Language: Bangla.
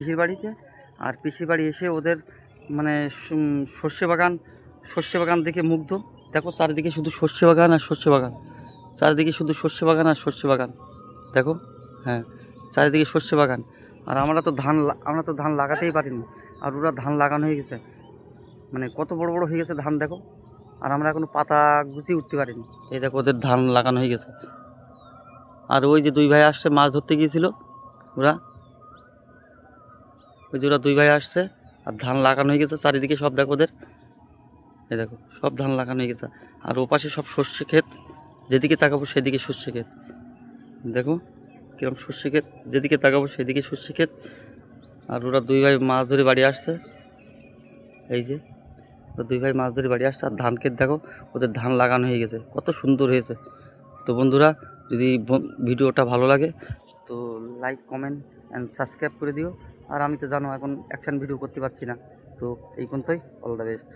পিসির বাড়িতে। আর পিসির বাড়ি এসে ওদের মানে সর্ষে বাগান দেখে মুগ্ধ। দেখো চারিদিকে শুধু সর্ষে বাগান আর সর্ষে বাগান, চারিদিকে শুধু সর্ষে বাগান আর সর্ষে বাগান। দেখো, হ্যাঁ, চারিদিকে সর্ষে বাগান। আর আমরা তো ধান লাগাতেই পারিনি, আর ওরা ধান লাগানো হয়ে গেছে, মানে কত বড় বড় হয়ে গেছে ধান দেখো। আর আমরা এখনো পাতা গুছিয়ে উঠতে পারিনি। এই দেখো ওদের ধান লাগানো হয়ে গেছে। আর ওই যে দুই ভাই আসছে মাছ ধরতে গিয়েছিল, ওরা ওই যে ওরা দুই ভাই আসছে, আর ধান লাগানো হয়ে গেছে চারিদিকে সব। দেখো ওদের, এই দেখো সব ধান লাগানো হয়ে গেছে। আর ওপাশে সব সর্ষে ক্ষেত, যেদিকে তাকাবো সেদিকে সর্ষে ক্ষেত। দেখো কিরকম সর্ষে ক্ষেত, যেদিকে তাকাবো সেদিকে সর্ষে ক্ষেত। আর ওরা দুই ভাই মাছ ধরে বাড়ি আসছে। এই যে ওরা দুই ভাই মাছ ধরে বাড়ি আসছে, আর ধান ক্ষেত দেখো, ওদের ধান লাগানো হয়ে গেছে, কত সুন্দর হয়েছে। তো বন্ধুরা, যদি ভিডিওটা ভালো লাগে তো লাইক, কমেন্ট অ্যান্ড সাবস্ক্রাইব করে দিও। আর আমি তো জানো এখন অ্যাকশান ভিডিও করতে পারছি না, তো এই পর্যন্তই। All the best.